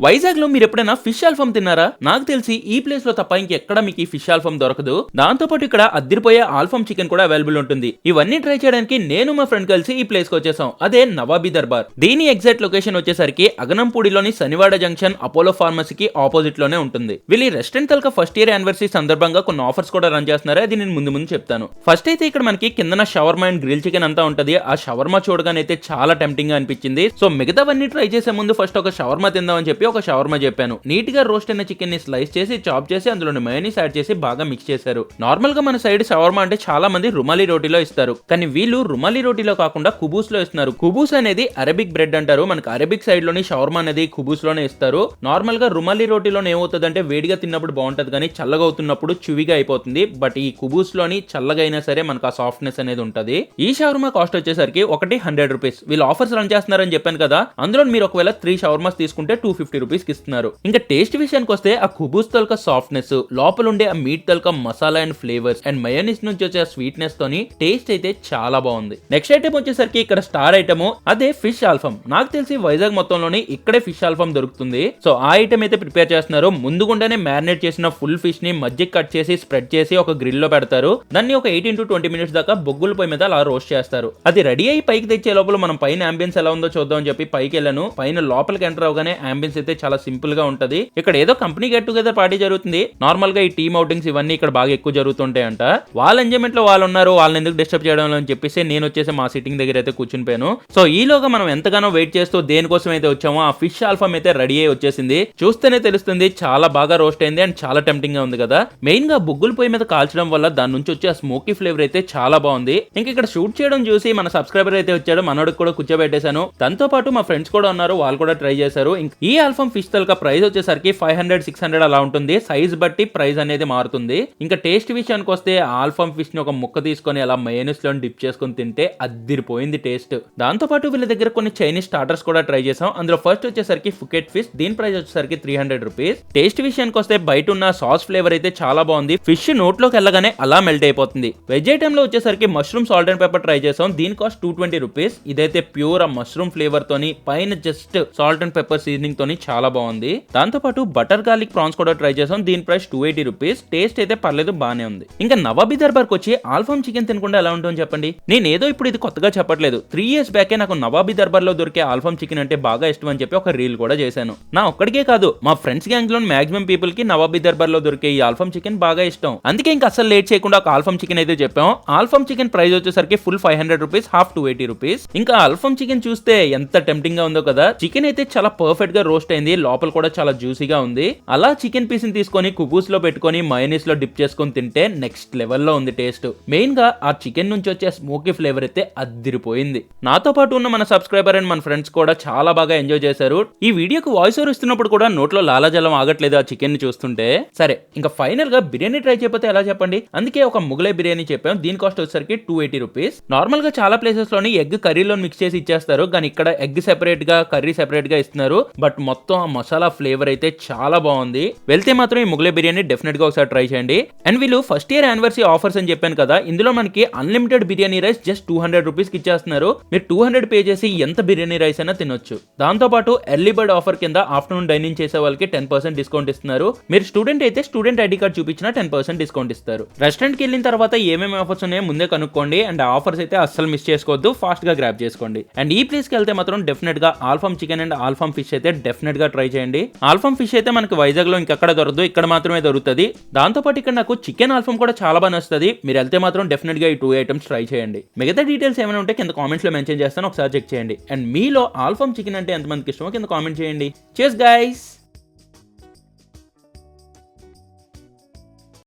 వైజాగ్ లో మీరు ఎప్పుడైనా ఫిష్ ఆల్ఫామ్ తిన్నారా? నాకు తెలిసి ఈ ప్లేస్ లో తప్ప ఇంకెక్కడ మీకు ఈ ఫిష్ ఆల్ఫామ్ దొరకదు. దాంతో పాటు ఇక్కడ అద్దిరిపోయే ఆల్ఫామ్ చికెన్ కూడా అవైలబుల్ ఉంటుంది. ఇవన్నీ ట్రై చేయడానికి నేను మా ఫ్రెండ్ కలిసి ఈ ప్లేస్ కి వచ్చేసాం. అదే నవాబీ దర్బార్. దీని ఎగ్జాక్ట్ లొకేషన్ వచ్చేసరికి అగనంపూడిలోని శనివాడ జంక్షన్ అపోలో ఫార్మసీకి ఆపోజిట్ లోనే ఉంటుంది. వీళ్ళు ఈ రెస్టారెంట్ తలక ఫస్ట్ ఇయర్ యానివర్సరీ సందర్భంగా కొన్ని ఆఫర్స్ కూడా రన్ చేస్తున్నారు. అది నేను ముందు చెప్తాను. ఫస్ట్ అయితే ఇక్కడ మనకి కిందన షవర్మా అండ్ గ్రిల్ చికెన్ అంతా ఉంటది. ఆ షవర్మా చూడగానే అయితే చాలా టెంప్టింగ్ గా అనిపించింది. సో మిగతావన్నీ ట్రై చేసే ముందు ఫస్ట్ ఒక షవర్మా తిందామని చెప్పి ఒక షవర్మా చెప్పాను. నీట్ గా రోస్ట్ అయిన చికెన్ ని స్లైస్ చేసి చాప్ చేసి అందులో మయోనీస్ యాడ్ చేసి బాగా మిక్స్ చేశారు. నార్మల్ గా మన సైడ్ షవర్మా అంటే చాలా మంది రుమాలి రోటీలో ఇస్తారు, కానీ వీళ్ళు రుమాలి రోటీలో కాకుండా కుబూస్ లో ఇస్తున్నారు. కుబూస్ అనేది అరబిక్ బ్రెడ్ అంటారు. మనకు అరబిక్ సైడ్ లోని షవర్మా అనేది కుబూస్ లోనే ఇస్తారు. నార్మల్ గా రుమాలి రోటీలో ఏమవుతుంది అంటే వేడిగా తిన్నప్పుడు బాగుంటది, కానీ చల్లగా అవుతున్నప్పుడు చువిగా అయిపోతుంది. బట్ ఈ కుబూస్ లోని చల్లగా అయినా సరే మనకు ఆ సాఫ్ట్నెస్ అనేది ఉంటది. ఈ షవర్మా కాస్ట్ వచ్చేసరికి ఒకటి 100 రూపీస్. వీళ్ళు ఆఫర్స్ రన్ చేస్తున్నారని చెప్పాను కదా, అందులో మీరు ఒకవేళ 3 షవర్మాస్ తీసుకుంటే 250 రూపీస్ ఇస్తున్నారు. ఇంకా టేస్ట్ విషయానికి వస్తే ఆ కుబూస్ తలక సాఫ్ట్నెస్, లోపల ఉండే ఆ మీట్ తలక masala and flavours and mayonnaise నుంచి వచ్చే స్వీట్నెస్ తోని టేస్ట్ అయితే చాలా బాగుంది. నెక్స్ట్ ఐటమ్ వచ్చేసరికి ఇక్కడ స్టార్ ఐటమ్, అదే ఫిష్ ఆల్ఫామ్. నాకు తెలిసి వైజాగ్ మొత్తంలోని ఇక్కడే ఫిష్ ఆల్ఫామ్ దొరుకుతుంది. సో ఆ ఐటమ్ అయితే ప్రిపేర్ చేస్తున్నారు. ముందుగుండానే మ్యారినేట్ చేసిన ఫుల్ ఫిష్ ని మధ్యకి కట్ చేసి స్ప్రెడ్ చేసి ఒక గ్రిల్ లో పెడతారు. దాన్ని ఒక 18 to 20 మినిట్స్ దాకా బొగ్గుల పొయ్యి మీద అలా రోస్ట్ చేస్తారు. అది రెడీ అయ్యి పైకి తెచ్చే లోపల మనం పైన అంబియన్స్ ఎలా ఉందో చూద్దాం అని చెప్పి పైకి వెళ్ళాను. పైన లోపలికి ఎంటర్ అవగానే అంబియన్స్ అయితే చాలా సింపుల్ గా ఉంటది. ఇక్కడ ఏదో కంపెనీ గెట్ టుగెదర్ పార్టీ జరుగుతుంది. నార్మల్ గా ఈ టీమ్ అవుటింగ్స్ ఇవన్నీ ఇక్కడ బాగా ఎక్కువ జరుగుతుంటాయంట. వాళ్ళ ఎంజాయ్మెంట్ లో వాళ్ళు ఉన్నారు, వాళ్ళని ఎందుకు డిస్టర్బ్ చేయడం అని చెప్పేసి నేను వచ్చేసి మా సిట్టింగ్ దగ్గర అయితే కూర్చునిపోయాను. సో ఈలోగా మనం ఎంతగానో వెయిట్ చేస్తూ దేనికోసం అయితే వచ్చామో ఆ ఫిష్ ఆల్ఫామ్ అయితే రెడీ అయ్యి వచ్చేసింది. చూస్తేనే తెలుస్తుంది చాలా బాగా రోస్ట్ అయింది అండ్ చాలా టెంప్టింగ్ గా ఉంది కదా. మెయిన్ గా బొగ్గుల పొయ్యి మీద కాల్చడం వల్ల దాని నుంచి వచ్చే ఆ స్మోకీ ఫ్లేవర్ అయితే చాలా బాగుంది. ఇంకా ఇక్కడ షూట్ చేయడం చూసి మన సబ్స్క్రైబర్ అయితే వచ్చాడు, మనోడికి కూడా కూర్చోబెట్టేశాను. దాంతో పాటు మా ఫ్రెండ్స్ కూడా ఉన్నారు, వాళ్ళు కూడా ట్రై చేశారు. ఈ ఆల్ఫామ్ ఫిష్ తలక ప్రైస్ వచ్చేసరికి 500-600 అలా ఉంటుంది. సైజ్ బట్టి ప్రైస్ అనేది మారుతుంది. ఇంకా టేస్ట్ విషయానికి వస్తే ఆల్ఫామ్ ఫిష్ ని ఒక ముక్క తీసుకొని అలా మయోనీస్ లో డిప్ చేసుకొని తింటే అద్దిరిపోయింది టేస్ట్. దాంతో పాటు వీళ్ళ దగ్గర కొన్ని చైనీస్ స్టార్టర్స్ కూడా ట్రై చేసాం. అందులో ఫస్ట్ వచ్చేసరికి ఫుకెట్ ఫిష్, దీని ప్రైస్ వచ్చేసరికి 300 రూపీస్. టేస్ట్ విషయానికి వస్తే బయట ఉన్న సాస్ ఫ్లేవర్ అయితే చాలా బాగుంది. ఫిష్ నోట్లోకి వెళ్ళగానే అలా మెల్ట్ అయిపోతుంది. వెజ్ ఐటమ్ లో వచ్చేసరికి mushroom salt and pepper try చేసాం. దీని కాస్ట్ 220 రూపీస్. ఇదైతే ప్యూర్ ఆ మష్రూమ్ ఫ్లేవర్ తోని పైన just salt and pepper seasoning తోని చాలా బాగుంది. దాంతో పాటు బటర్ గార్లిక్ ప్రాన్స్ కూడా ట్రై చేసాం. దీని ప్రైస్ 280 రూపీస్. టేస్ట్ అయితే పర్లేదు, బానే ఉంది. ఇంకా నవాబీ దర్బార్కి వచ్చి ఆల్ఫామ్ చికెన్ తినకుండా ఎలా ఉంటుందో చెప్పండి. నేను ఏదో ఇప్పుడు ఇది కొత్తగా చెప్పట్లేదు. 3 years బ్యాకే నాకు నవాబీ దర్బార్ లో దొరికే ఆల్ఫామ్ చికెన్ అంటే బాగా ఇష్టం అని చెప్పి ఒక రీల్ కూడా చేశాను. నా ఒక్కడికే కాదు, మా ఫ్రెండ్స్ గ్యాంగ్ లో మాక్సిమం పీపుల్ కి నవాబీ దర్బార్ లో దొరికే ఈ ఆల్ఫామ్ చికెన్ బాగా ఇష్టం. అందుకే ఇంకా అసలు లేట్ చేయకుండా ఒక ఆల్ఫామ్ చికెన్ అయితే చెప్పాం. ఆల్ఫామ్ చికెన్ ప్రైస్ వచ్చేసరికి ఫుల్ 500 రూపీస్, హాఫ్ 280 రూపీస్. ఇంకా ఆల్ఫామ్ చికెన్ చూస్తే ఎంత టెంప్టింగ్ గా ఉందో కదా. చికెన్ అయితే చాలా పర్ఫెక్ట్ గా రోస్ట్ అయింది, లోపల కూడా చాలా జ్యూసీగా ఉంది. అలా చికెన్ పీస్ ని తీసుకొని కుబూస్ లో పెట్టుకొని మయోనీస్ లో డిప్ చేసుకొని తింటే నెక్స్ట్ లెవెల్ లో ఉంది టేస్ట్. మెయిన్ గా ఆ చికెన్ నుంచి వచ్చే స్మోకీ ఫ్లేవర్ అయితే అద్దిరిపోయింది. నాతో పాటు ఉన్న మన సబ్స్క్రైబర్ అండ్ మన ఫ్రెండ్స్ కూడా చాలా బాగా ఎంజాయ్ చేశారు. ఈ వీడియోకి వాయిస్ ఓవర్ ఇస్తున్నప్పుడు కూడా నోట్లో లాలాజలం ఆగట్లేదు ఆ చికెన్ ని చూస్తుంటే. సరే, ఇంకా ఫైనల్ గా బిర్యానీ ట్రై చేయకపోతే ఎలా చెప్పండి. అందుకే ఒక ముగలై బిర్యానీ చెప్పాం. దీని కాస్ట్ వచ్చేసరికి 280 రూపీస్. నార్మల్ గా చాలా ప్లేసెస్ లోని ఎగ్ కర్రీలో మిక్స్ చేసి ఇచ్చేస్తారు, కానీ ఇక్కడ ఎగ్ సెపరేట్ గా కర్రీ సెపరేట్ గా ఇస్తున్నారు. బట్ మొత్తం ఆ మసాలా ఫ్లేవర్ అయితే చాలా బాగుంది. వెళ్తే మాత్రం ఈ ముగలై బిర్యానీ డెఫినెట్ గా ఒకసారి ట్రై చేయండి. అండ్ వీళ్ళు ఫస్ట్ ఇయర్ యానివర్సరీ ఆఫర్స్ అని చెప్పాను కదా, ఇందులో మనకి unlimited biryani rice just 200 rupees కి ఇచ్చేస్తున్నారు. మీరు 200 పే చేసి ఎంత బిర్యానీ రైస్ అయినా తినొచ్చు. దాంతో పాటు ఎర్లీ బర్డ్ ఆఫర్ కింద ఆఫ్టర్నూన్ డైనింగ్ చేసే వాళ్ళకి 10% డిస్కౌంట్ ఇస్తున్నారు. మీరు స్టూడెంట్ అయితే స్టూడెంట్ ఐడి కార్డ్ చూపించినా 10% డిస్కౌంట్ ఇస్తారు. రెస్టారెంట్ కి వెళ్ళిన తర్వాత ఏమేమి ఆఫర్స్ ఉన్నాయో ముందే కనుక్కోండి. అండ్ ఆఫర్స్ అయితే అస్సలు మిస్ చేసుకోవద్దు, ఫాస్ట్ గా గ్రాబ్ చేసుకోండి. అండ్ ఈ ప్లేస్ కి వెళ్తే మాత్రం డెఫినెట్ గా ఆల్ఫామ్ చికెన్ అండ్ ఆల్ఫామ్ ఫిష్ అయితే డెఫినెట్ గా ట్రై చేయండి. ఆల్ఫామ్ ఫిష్ అయితే మనకి వైజాగ్ లో ఇంకెక్కడ దొరకదు, ఇక్కడ మాత్రమే దొరుకుతుంది. దాంతో పాటు ఇక్కడ నాకు చికెన్ ఆల్ఫామ్ కూడా చాలా బాగా నచ్చుతుంది. మీరు వెళ్తే మాత్రం డెఫినెట్ గా ఈ 2 ఐటమ్స్ ట్రై చేయండి. మిగతా డీటెయిల్స్ ఏమైనా ఉంటే కింద కామెంట్స్ లో మెన్షన్ చేస్తాను, ఒకసారి చెక్ చేయండి. అండ్ మీలో ఆల్ఫామ్ చికెన్ అంటే ఎంతమందికి ఇష్టమో కింద కామెంట్ చేయండి. cheers guys.